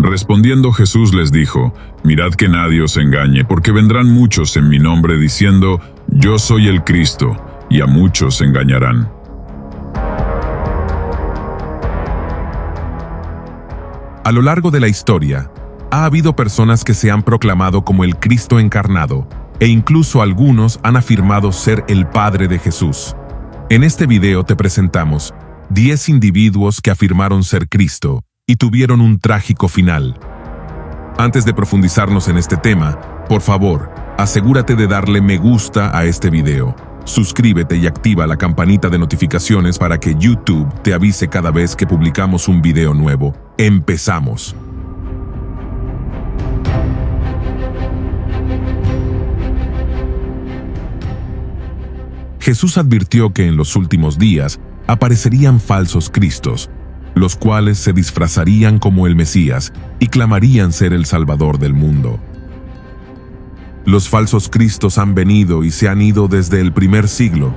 Respondiendo Jesús les dijo: Mirad que nadie os engañe, porque vendrán muchos en mi nombre diciendo: Yo soy el Cristo, y a muchos engañarán. A lo largo de la historia, ha habido personas que se han proclamado como el Cristo encarnado, e incluso algunos han afirmado ser el Padre de Jesús. En este video te presentamos 10 individuos que afirmaron ser Cristo y tuvieron un trágico final. Antes de profundizarnos en este tema, por favor, asegúrate de darle me gusta a este video. Suscríbete y activa la campanita de notificaciones para que YouTube te avise cada vez que publicamos un video nuevo. ¡Empezamos! Jesús advirtió que en los últimos días aparecerían falsos cristos, los cuales se disfrazarían como el Mesías y clamarían ser el Salvador del mundo. Los falsos cristos han venido y se han ido desde el primer siglo.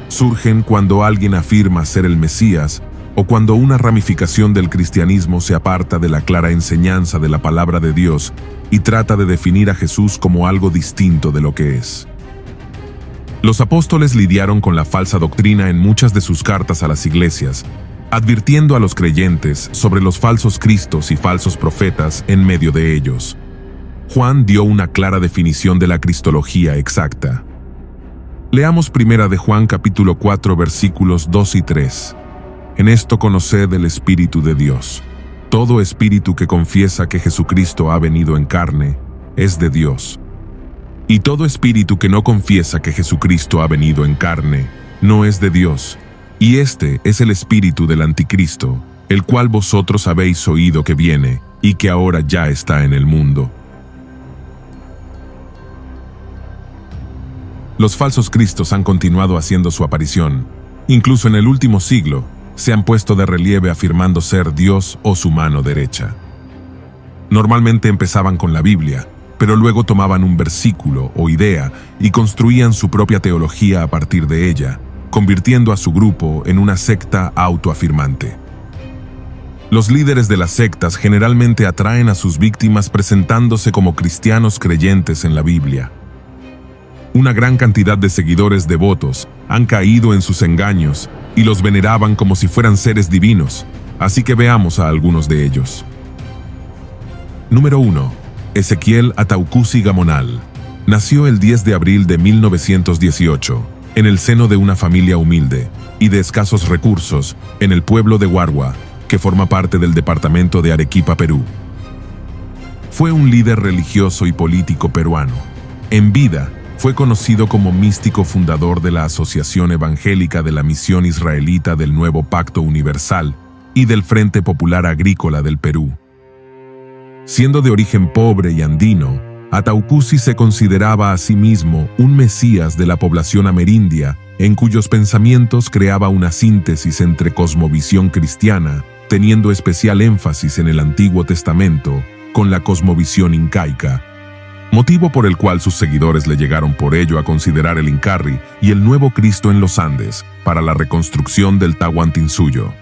Surgen cuando alguien afirma ser el Mesías o cuando una ramificación del cristianismo se aparta de la clara enseñanza de la palabra de Dios y trata de definir a Jesús como algo distinto de lo que es. Los apóstoles lidiaron con la falsa doctrina en muchas de sus cartas a las iglesias, advirtiendo a los creyentes sobre los falsos cristos y falsos profetas en medio de ellos. Juan dio una clara definición de la cristología exacta. Leamos 1 de Juan capítulo 4 versículos 2 y 3. En esto conoced el Espíritu de Dios. Todo espíritu que confiesa que Jesucristo ha venido en carne es de Dios. Y todo espíritu que no confiesa que Jesucristo ha venido en carne no es de Dios. Y este es el espíritu del anticristo, el cual vosotros habéis oído que viene y que ahora ya está en el mundo. Los falsos cristos han continuado haciendo su aparición. Incluso en el último siglo, se han puesto de relieve afirmando ser Dios o su mano derecha. Normalmente empezaban con la Biblia, pero luego tomaban un versículo o idea y construían su propia teología a partir de ella, convirtiendo a su grupo en una secta autoafirmante. Los líderes de las sectas generalmente atraen a sus víctimas presentándose como cristianos creyentes en la Biblia. Una gran cantidad de seguidores devotos han caído en sus engaños y los veneraban como si fueran seres divinos, así que veamos a algunos de ellos. Número 1. Ezequiel Ataucusi Gamonal. Nació el 10 de abril de 1918, en el seno de una familia humilde y de escasos recursos, en el pueblo de Huarwa, que forma parte del departamento de Arequipa, Perú. Fue un líder religioso y político peruano. En vida, fue conocido como místico fundador de la Asociación Evangélica de la Misión Israelita del Nuevo Pacto Universal y del Frente Popular Agrícola del Perú. Siendo de origen pobre y andino, Ataucusi se consideraba a sí mismo un mesías de la población amerindia, en cuyos pensamientos creaba una síntesis entre cosmovisión cristiana, teniendo especial énfasis en el Antiguo Testamento, con la cosmovisión incaica, motivo por el cual sus seguidores le llegaron por ello a considerar el Incarri y el nuevo Cristo en los Andes para la reconstrucción del Tahuantinsuyo.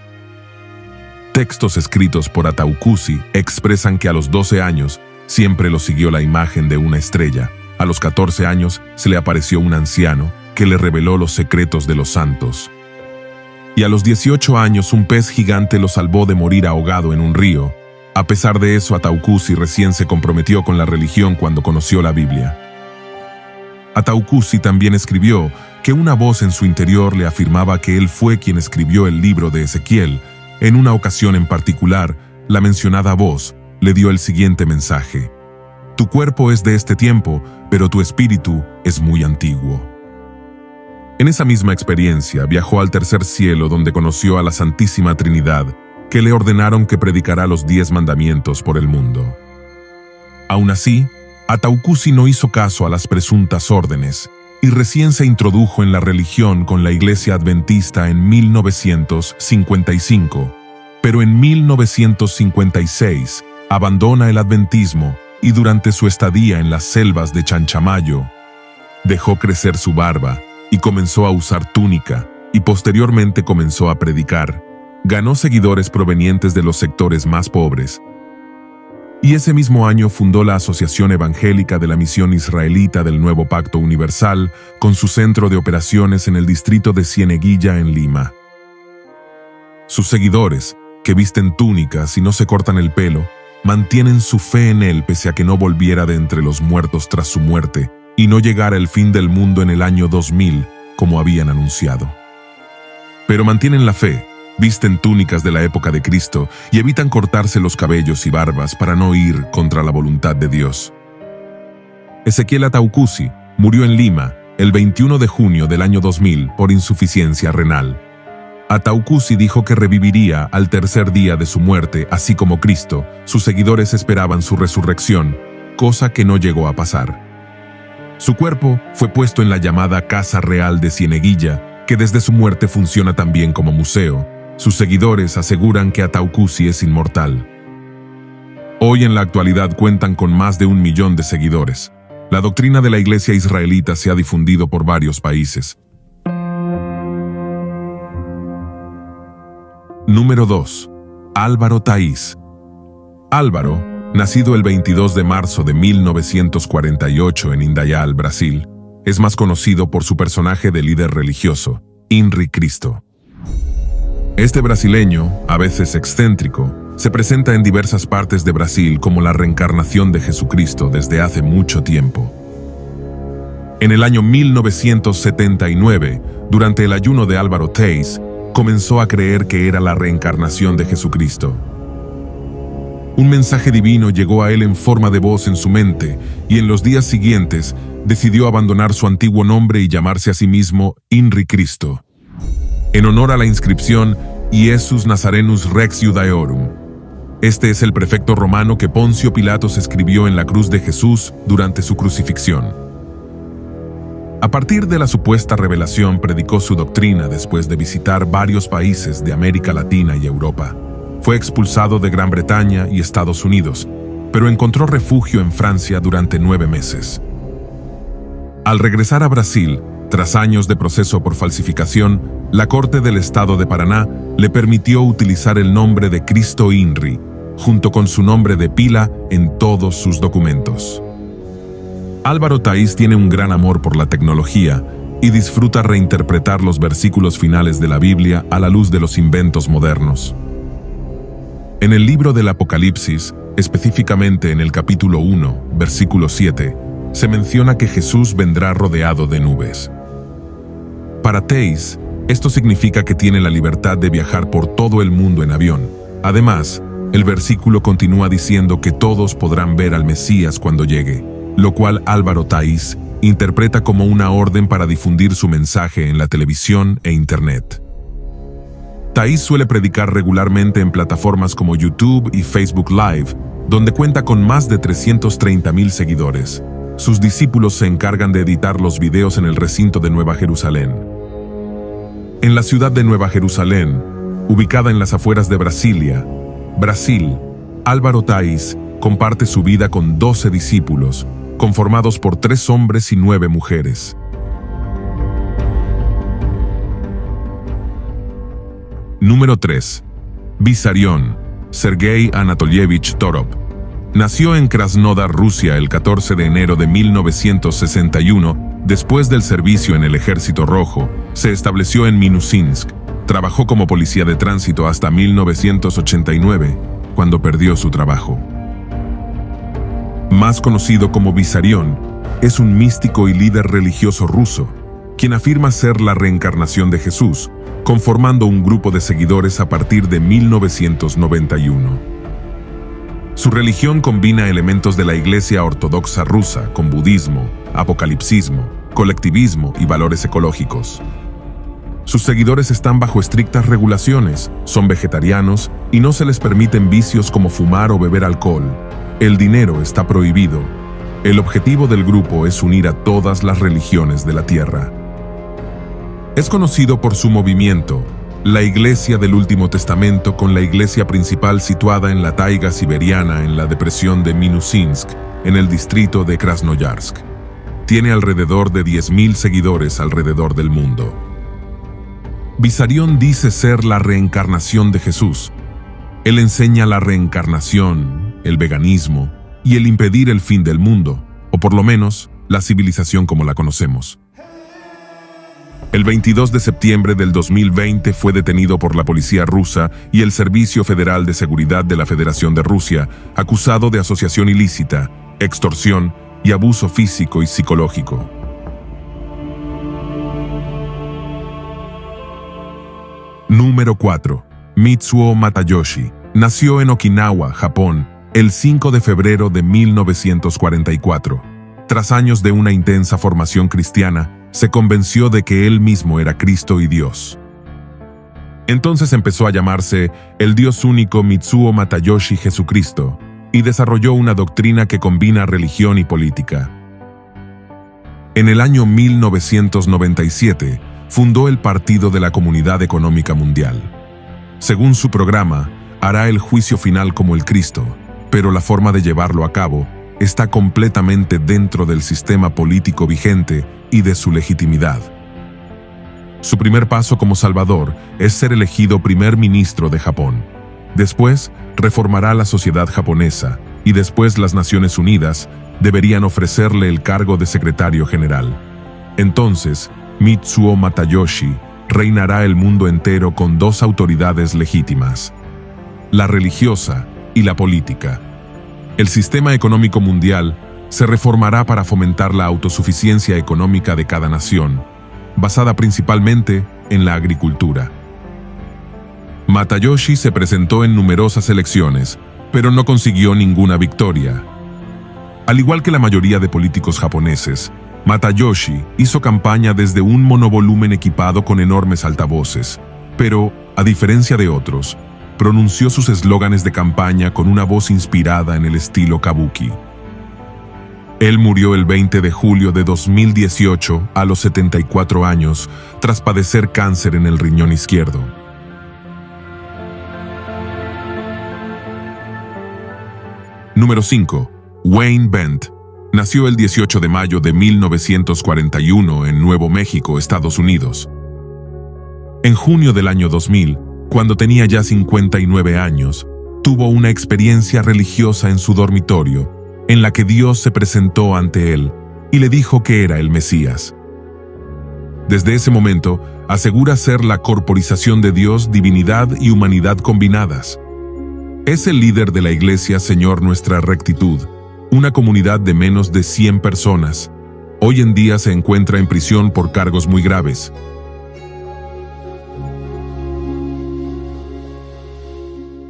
Textos escritos por Ataucusi expresan que a los 12 años siempre lo siguió la imagen de una estrella. A los 14 años se le apareció un anciano que le reveló los secretos de los santos. Y a los 18 años un pez gigante lo salvó de morir ahogado en un río. A pesar de eso, Ataucusi recién se comprometió con la religión cuando conoció la Biblia. Ataucusi también escribió que una voz en su interior le afirmaba que él fue quien escribió el libro de Ezequiel. En una ocasión en particular, la mencionada voz le dio el siguiente mensaje: Tu cuerpo es de este tiempo, pero tu espíritu es muy antiguo. En esa misma experiencia, viajó al tercer cielo donde conoció a la Santísima Trinidad, que le ordenaron que predicara los 10 mandamientos por el mundo. Aún así, Ataucusi no hizo caso a las presuntas órdenes, y recién se introdujo en la religión con la Iglesia Adventista en 1955, pero en 1956 abandona el adventismo y durante su estadía en las selvas de Chanchamayo, dejó crecer su barba y comenzó a usar túnica, y posteriormente comenzó a predicar. Ganó seguidores provenientes de los sectores más pobres. y ese mismo año fundó la Asociación Evangélica de la Misión Israelita del Nuevo Pacto Universal, con su centro de operaciones en el distrito de Cieneguilla, en Lima. Sus seguidores, que visten túnicas y no se cortan el pelo, mantienen su fe en él pese a que no volviera de entre los muertos tras su muerte y no llegara el fin del mundo en el año 2000, como habían anunciado. Pero mantienen la fe, visten túnicas de la época de Cristo y evitan cortarse los cabellos y barbas para no ir contra la voluntad de Dios. Ezequiel Ataucusi murió en Lima el 21 de junio del año 2000 por insuficiencia renal. Ataucusi dijo que reviviría al tercer día de su muerte, así como Cristo. Sus seguidores esperaban su resurrección, cosa que no llegó a pasar. Su cuerpo fue puesto en la llamada Casa Real de Cieneguilla, que desde su muerte funciona también como museo. Sus seguidores aseguran que Ataucusi es inmortal. Hoy en la actualidad cuentan con más de 1 millón de seguidores. La doctrina de la Iglesia israelita se ha difundido por varios países. Número 2. Álvaro Thaís. Álvaro, nacido el 22 de marzo de 1948 en Indaial, Brasil, es más conocido por su personaje de líder religioso, Henri Cristo. Este brasileño, a veces excéntrico, se presenta en diversas partes de Brasil como la reencarnación de Jesucristo desde hace mucho tiempo. En el año 1979, durante el ayuno de Álvaro Thaís, comenzó a creer que era la reencarnación de Jesucristo. Un mensaje divino llegó a él en forma de voz en su mente, y en los días siguientes decidió abandonar su antiguo nombre y llamarse a sí mismo Henri Cristo, en honor a la inscripción Iesus Nazarenus Rex Judaeorum. Este es el prefecto romano que Poncio Pilatos escribió en la cruz de Jesús durante su crucifixión. A partir de la supuesta revelación, predicó su doctrina después de visitar varios países de América Latina y Europa. Fue expulsado de Gran Bretaña y Estados Unidos, pero encontró refugio en Francia durante 9 meses. Al regresar a Brasil, tras años de proceso por falsificación, la Corte del Estado de Paraná le permitió utilizar el nombre de Cristo Henri, junto con su nombre de pila en todos sus documentos. Álvaro Thaís tiene un gran amor por la tecnología y disfruta reinterpretar los versículos finales de la Biblia a la luz de los inventos modernos. En el libro del Apocalipsis, específicamente en el capítulo 1, versículo 7, se menciona que Jesús vendrá rodeado de nubes. Para Thaís, esto significa que tiene la libertad de viajar por todo el mundo en avión. Además, el versículo continúa diciendo que todos podrán ver al Mesías cuando llegue, lo cual Álvaro Thaís interpreta como una orden para difundir su mensaje en la televisión e Internet. Thaís suele predicar regularmente en plataformas como YouTube y Facebook Live, donde cuenta con más de 330,000 seguidores. Sus discípulos se encargan de editar los videos en el recinto de Nueva Jerusalén. En la ciudad de Nueva Jerusalén, ubicada en las afueras de Brasilia, Brasil, Álvaro Thaís comparte su vida con 12 discípulos, conformados por 3 hombres y 9 mujeres. Número 3. Vissarion, Sergei Anatolievich Torov. Nació en Krasnodar, Rusia, el 14 de enero de 1961. Después del servicio en el Ejército Rojo, se estableció en Minusínsk. Trabajó como policía de tránsito hasta 1989, cuando perdió su trabajo. Más conocido como Vissarion, es un místico y líder religioso ruso, quien afirma ser la reencarnación de Jesús, conformando un grupo de seguidores a partir de 1991. Su religión combina elementos de la Iglesia Ortodoxa rusa con budismo, apocalipsismo, colectivismo y valores ecológicos. Sus seguidores están bajo estrictas regulaciones, son vegetarianos y no se les permiten vicios como fumar o beber alcohol. El dinero está prohibido. El objetivo del grupo es unir a todas las religiones de la tierra. Es conocido por su movimiento, la Iglesia del Último Testamento, con la iglesia principal situada en la taiga siberiana en la depresión de Minusínsk, en el distrito de Krasnoyarsk. Tiene alrededor de 10,000 seguidores alrededor del mundo. Vissarion dice ser la reencarnación de Jesús. Él enseña la reencarnación, el veganismo y el impedir el fin del mundo, o por lo menos, la civilización como la conocemos. El 22 de septiembre del 2020 fue detenido por la policía rusa y el Servicio Federal de Seguridad de la Federación de Rusia, acusado de asociación ilícita, extorsión y abuso físico y psicológico. Número 4. Mitsuo Matayoshi. Nació en Okinawa, Japón, el 5 de febrero de 1944. Tras años de una intensa formación cristiana, se convenció de que él mismo era Cristo y Dios. Entonces empezó a llamarse el Dios único Mitsuo Matayoshi Jesucristo y desarrolló una doctrina que combina religión y política. En el año 1997, fundó el Partido de la Comunidad Económica Mundial. Según su programa, hará el juicio final como el Cristo, pero la forma de llevarlo a cabo está completamente dentro del sistema político vigente y de su legitimidad. Su primer paso como Salvador es ser elegido primer ministro de Japón. Después, reformará la sociedad japonesa y después las Naciones Unidas deberían ofrecerle el cargo de secretario general. Entonces, Mitsuo Matayoshi reinará el mundo entero con dos autoridades legítimas: la religiosa y la política. El sistema económico mundial se reformará para fomentar la autosuficiencia económica de cada nación, basada principalmente en la agricultura. Matayoshi se presentó en numerosas elecciones, pero no consiguió ninguna victoria. Al igual que la mayoría de políticos japoneses, Matayoshi hizo campaña desde un monovolumen equipado con enormes altavoces, pero, a diferencia de otros, pronunció sus eslóganes de campaña con una voz inspirada en el estilo kabuki. Él murió el 20 de julio de 2018 a los 74 años tras padecer cáncer en el riñón izquierdo. Número 5. Wayne Bent. Nació el 18 de mayo de 1941 en Nuevo México, Estados Unidos. En junio del año 2000, cuando tenía ya 59 años, tuvo una experiencia religiosa en su dormitorio, en la que Dios se presentó ante él y le dijo que era el Mesías. Desde ese momento, asegura ser la corporización de Dios, divinidad y humanidad combinadas. Es el líder de la Iglesia Señor Nuestra Rectitud, una comunidad de menos de 100 personas. Hoy en día se encuentra en prisión por cargos muy graves.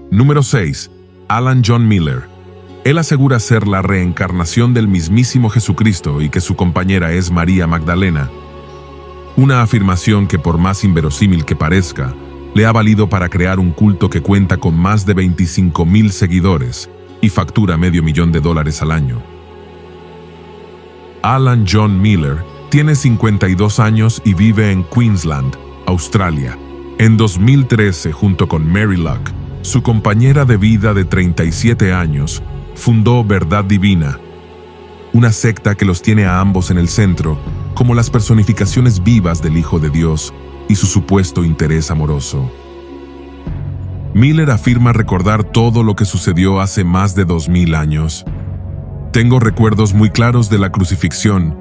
Número 6. Alan John Miller. Él asegura ser la reencarnación del mismísimo Jesucristo y que su compañera es María Magdalena. Una afirmación que, por más inverosímil que parezca, le ha valido para crear un culto que cuenta con más de 25,000 seguidores y factura $500,000 al año. Alan John Miller tiene 52 años y vive en Queensland, Australia. En 2013, junto con Mary Luck, su compañera de vida de 37 años, fundó Verdad Divina, una secta que los tiene a ambos en el centro, como las personificaciones vivas del Hijo de Dios y su supuesto interés amoroso. Miller afirma recordar todo lo que sucedió hace más de 2000 años. Tengo recuerdos muy claros de la crucifixión,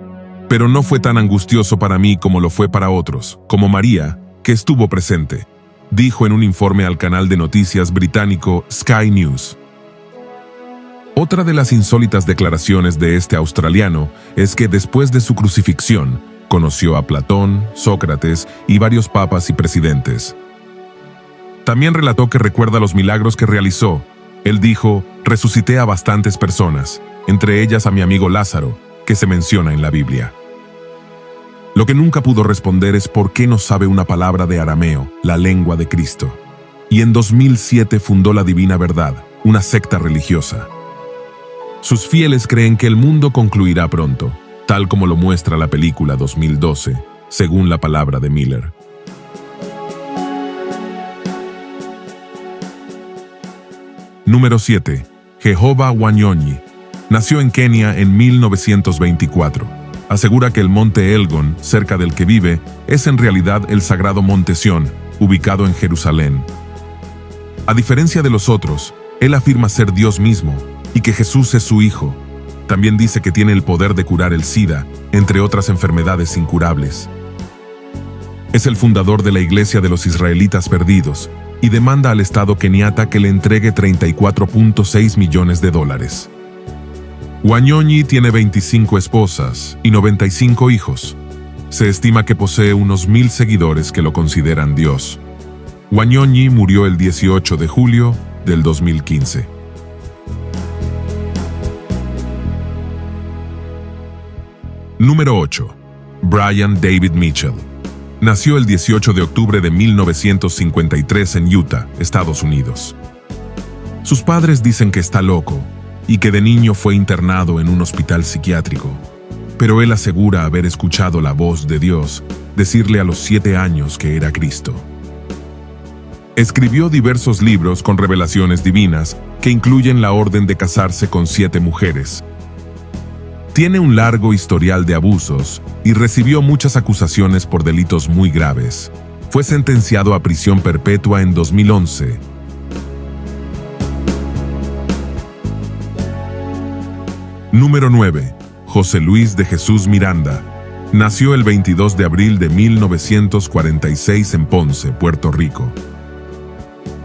pero no fue tan angustioso para mí como lo fue para otros, como María, que estuvo presente, dijo en un informe al canal de noticias británico Sky News. Otra de las insólitas declaraciones de este australiano es que después de su crucifixión, conoció a Platón, Sócrates y varios papas y presidentes. También relató que recuerda los milagros que realizó. Él dijo: resucité a bastantes personas, entre ellas a mi amigo Lázaro, que se menciona en la Biblia. Lo que nunca pudo responder es por qué no sabe una palabra de arameo, la lengua de Cristo. Y en 2007 fundó la Divina Verdad, una secta religiosa. Sus fieles creen que el mundo concluirá pronto, tal como lo muestra la película 2012, según la palabra de Miller. Número 7. Jehovah Wanyonyi. Nació en Kenia en 1924. Asegura que el monte Elgon, cerca del que vive, es en realidad el sagrado monte Sión, ubicado en Jerusalén. A diferencia de los otros, él afirma ser Dios mismo, y que Jesús es su Hijo. También dice que tiene el poder de curar el SIDA, entre otras enfermedades incurables. Es el fundador de la Iglesia de los Israelitas Perdidos y demanda al Estado keniata que le entregue $34.6 millones. Wanyonyi tiene 25 esposas y 95 hijos. Se estima que posee unos 1000 seguidores que lo consideran Dios. Wanyonyi murió el 18 de julio del 2015. Número 8. Brian David Mitchell. Nació el 18 de octubre de 1953 en Utah, Estados Unidos. Sus padres dicen que está loco y que de niño fue internado en un hospital psiquiátrico, pero él asegura haber escuchado la voz de Dios decirle a los 7 años que era Cristo. Escribió diversos libros con revelaciones divinas que incluyen la orden de casarse con 7 mujeres. Tiene un largo historial de abusos y recibió muchas acusaciones por delitos muy graves. Fue sentenciado a prisión perpetua en 2011. Número 9. José Luis de Jesús Miranda. Nació el 22 de abril de 1946 en Ponce, Puerto Rico.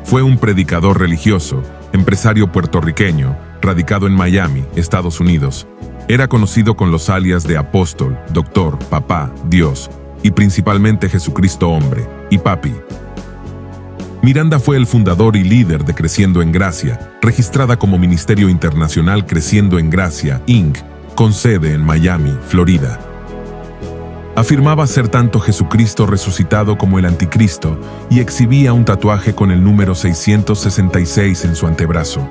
Fue un predicador religioso, empresario puertorriqueño, radicado en Miami, Estados Unidos. Era conocido con los alias de Apóstol, Doctor, Papá, Dios y principalmente Jesucristo Hombre y Papi. Miranda fue el fundador y líder de Creciendo en Gracia, registrada como Ministerio Internacional Creciendo en Gracia, Inc., con sede en Miami, Florida. Afirmaba ser tanto Jesucristo resucitado como el Anticristo y exhibía un tatuaje con el número 666 en su antebrazo.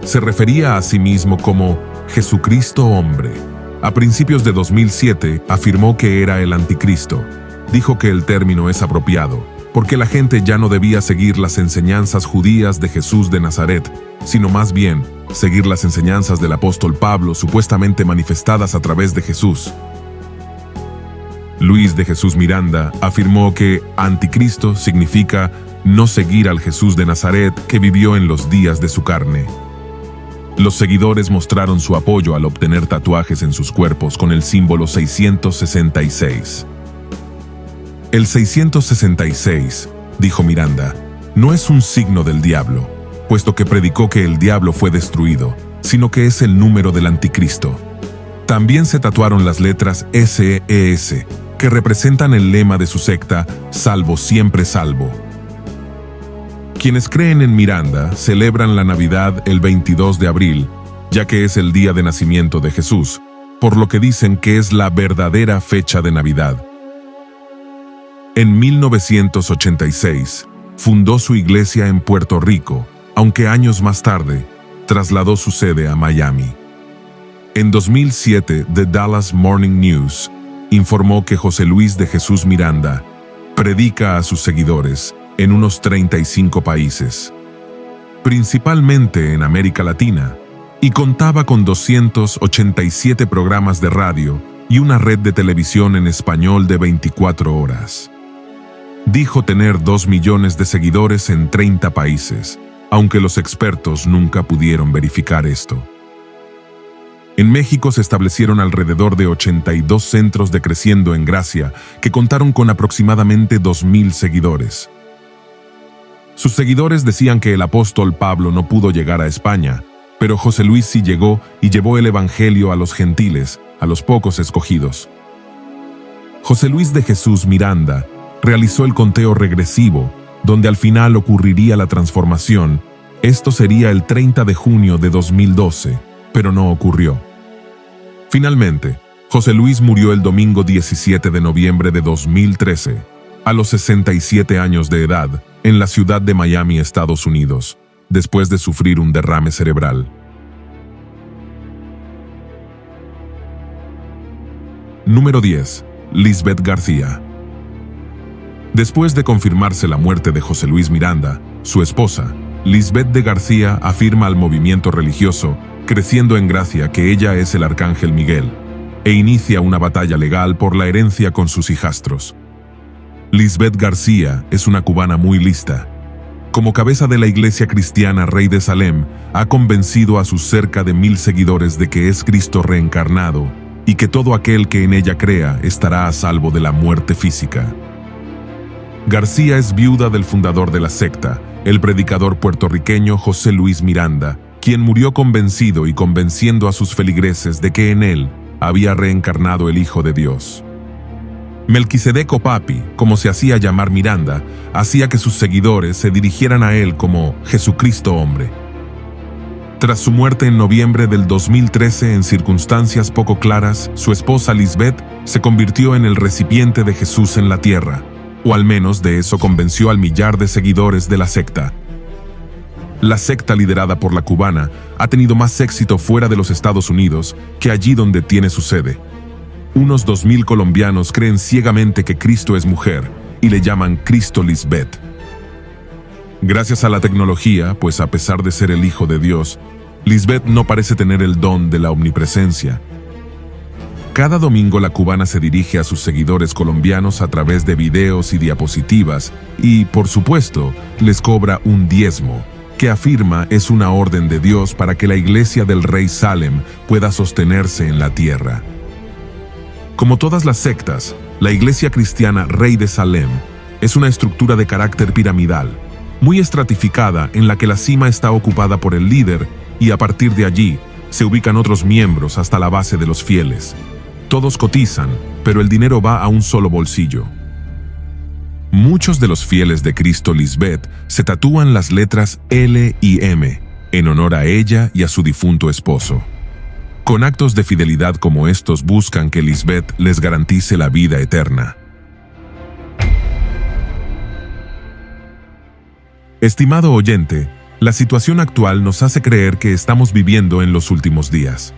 Se refería a sí mismo como Jesucristo Hombre. A principios de 2007 afirmó que era el Anticristo. Dijo que el término es apropiado, porque la gente ya no debía seguir las enseñanzas judías de Jesús de Nazaret, sino más bien seguir las enseñanzas del apóstol Pablo supuestamente manifestadas a través de Jesús. Luis de Jesús Miranda afirmó que Anticristo significa no seguir al Jesús de Nazaret que vivió en los días de su carne. Los seguidores mostraron su apoyo al obtener tatuajes en sus cuerpos con el símbolo 666. El 666, dijo Miranda, no es un signo del diablo, puesto que predicó que el diablo fue destruido, sino que es el número del Anticristo. También se tatuaron las letras SES, que representan el lema de su secta, Salvo siempre salvo. Quienes creen en Miranda celebran la Navidad el 22 de abril, ya que es el día de nacimiento de Jesús, por lo que dicen que es la verdadera fecha de Navidad. En 1986, fundó su iglesia en Puerto Rico, aunque años más tarde, trasladó su sede a Miami. En 2007, The Dallas Morning News informó que José Luis de Jesús Miranda predica a sus seguidores en unos 35 países, principalmente en América Latina, y contaba con 287 programas de radio y una red de televisión en español de 24 horas. Dijo tener 2 millones de seguidores en 30 países, aunque los expertos nunca pudieron verificar esto. En México se establecieron alrededor de 82 centros de Creciendo en Gracia que contaron con aproximadamente 2,000 seguidores. Sus seguidores decían que el apóstol Pablo no pudo llegar a España, pero José Luis sí llegó y llevó el evangelio a los gentiles, a los pocos escogidos. José Luis de Jesús Miranda realizó el conteo regresivo, donde al final ocurriría la transformación. Esto sería el 30 de junio de 2012, pero no ocurrió. Finalmente, José Luis murió el domingo 17 de noviembre de 2013, a los 67 años de edad, en la ciudad de Miami, Estados Unidos, después de sufrir un derrame cerebral. Número 10. Lisbeth García. Después de confirmarse la muerte de José Luis Miranda, su esposa, Lisbeth de García afirma al movimiento religioso Creciendo en Gracia que ella es el arcángel Miguel, e inicia una batalla legal por la herencia con sus hijastros. Lisbeth García es una cubana muy lista. como cabeza de la Iglesia Cristiana Rey de Salem, ha convencido a sus cerca de 1000 seguidores de que es Cristo reencarnado y que todo aquel que en ella crea estará a salvo de la muerte física. García es viuda del fundador de la secta, el predicador puertorriqueño José Luis Miranda, quien murió convencido y convenciendo a sus feligreses de que en él había reencarnado el Hijo de Dios. Melquisedec o Papi, como se hacía llamar Miranda, hacía que sus seguidores se dirigieran a él como Jesucristo hombre. Tras su muerte en noviembre del 2013 en circunstancias poco claras, su esposa Lisbeth se convirtió en el recipiente de Jesús en la tierra, o al menos de eso convenció al millar de seguidores de la secta. La secta liderada por la cubana ha tenido más éxito fuera de los Estados Unidos que allí donde tiene su sede. Unos 2000 colombianos creen ciegamente que Cristo es mujer y le llaman Cristo Lisbeth. Gracias a la tecnología, pues a pesar de ser el Hijo de Dios, Lisbeth no parece tener el don de la omnipresencia. Cada domingo la cubana se dirige a sus seguidores colombianos a través de videos y diapositivas y, por supuesto, les cobra un diezmo, que afirma es una orden de Dios para que la iglesia del Rey Salem pueda sostenerse en la tierra. Como todas las sectas, la iglesia cristiana Rey de Salem es una estructura de carácter piramidal, muy estratificada en la que la cima está ocupada por el líder y a partir de allí se ubican otros miembros hasta la base de los fieles. Todos cotizan, pero el dinero va a un solo bolsillo. Muchos de los fieles de Cristo Lisbeth se tatúan las letras L y M en honor a ella y a su difunto esposo. Con actos de fidelidad como estos buscan que Lisbeth les garantice la vida eterna. Estimado oyente, la situación actual nos hace creer que estamos viviendo en los últimos días.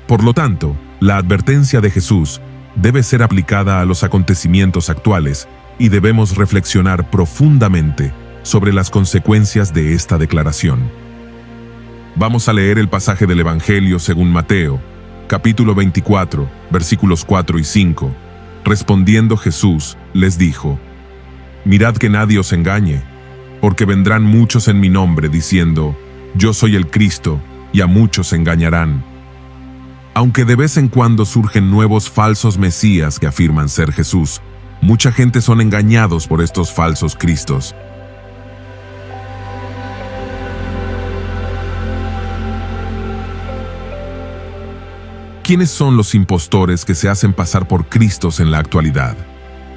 Por lo tanto, la advertencia de Jesús debe ser aplicada a los acontecimientos actuales y debemos reflexionar profundamente sobre las consecuencias de esta declaración. Vamos a leer el pasaje del Evangelio según Mateo, capítulo 24, versículos 4 y 5. Respondiendo Jesús, les dijo: Mirad que nadie os engañe, porque vendrán muchos en mi nombre diciendo, Yo soy el Cristo, y a muchos engañarán. Aunque de vez en cuando surgen nuevos falsos mesías que afirman ser Jesús, mucha gente son engañados por estos falsos cristos. ¿Quiénes son los impostores que se hacen pasar por Cristos en la actualidad?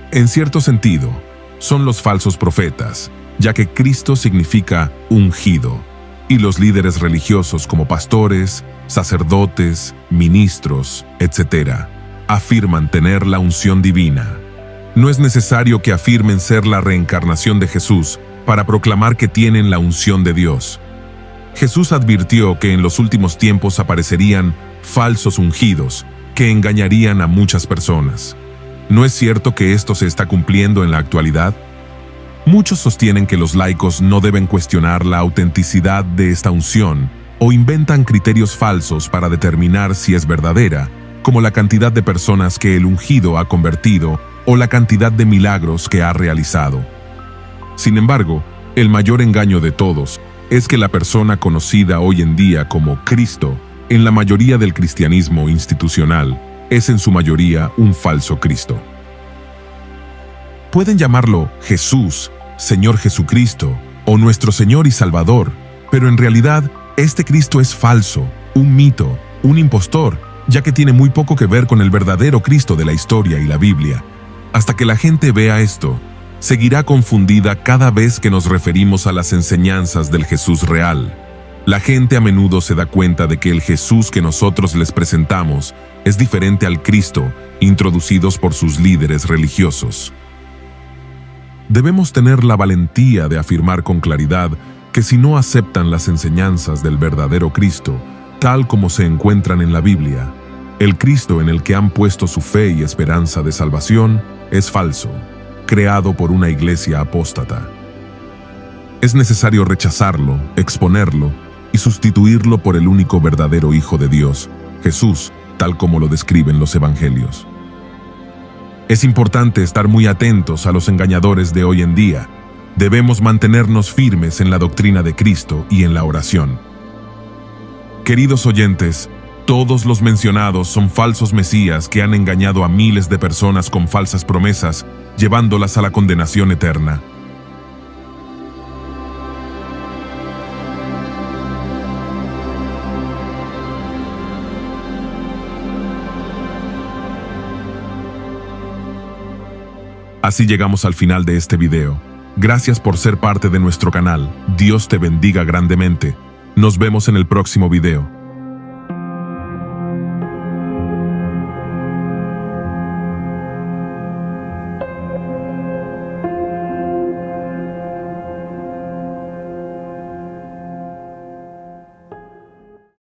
En cierto sentido, son los falsos profetas, ya que Cristo significa ungido, y los líderes religiosos como pastores, sacerdotes, ministros, etc., afirman tener la unción divina. No es necesario que afirmen ser la reencarnación de Jesús para proclamar que tienen la unción de Dios. Jesús advirtió que en los últimos tiempos aparecerían falsos ungidos que engañarían a muchas personas. ¿No es cierto que esto se está cumpliendo en la actualidad? Muchos sostienen que los laicos no deben cuestionar la autenticidad de esta unción o inventan criterios falsos para determinar si es verdadera, como la cantidad de personas que el ungido ha convertido o la cantidad de milagros que ha realizado. Sin embargo, el mayor engaño de todos es que la persona conocida hoy en día como Cristo, en la mayoría del cristianismo institucional, es en su mayoría un falso Cristo. Pueden llamarlo Jesús, Señor Jesucristo, o nuestro Señor y Salvador, pero en realidad este Cristo es falso, un mito, un impostor, ya que tiene muy poco que ver con el verdadero Cristo de la historia y la Biblia. Hasta que la gente vea esto, seguirá confundida cada vez que nos referimos a las enseñanzas del Jesús real. La gente a menudo se da cuenta de que el Jesús que nosotros les presentamos es diferente al Cristo introducidos por sus líderes religiosos. Debemos tener la valentía de afirmar con claridad que si no aceptan las enseñanzas del verdadero Cristo, tal como se encuentran en la Biblia, el Cristo en el que han puesto su fe y esperanza de salvación es falso, creado por una iglesia apóstata. Es necesario rechazarlo, exponerlo y sustituirlo por el único verdadero Hijo de Dios, Jesús, tal como lo describen los Evangelios. Es importante estar muy atentos a los engañadores de hoy en día, Debemos mantenernos firmes en la doctrina de Cristo y en la oración. Queridos oyentes, todos los mencionados son falsos mesías que han engañado a miles de personas con falsas promesas, llevándolas a la condenación eterna. Así llegamos al final de este video. Gracias por ser parte de nuestro canal. Dios te bendiga grandemente. Nos vemos en el próximo video.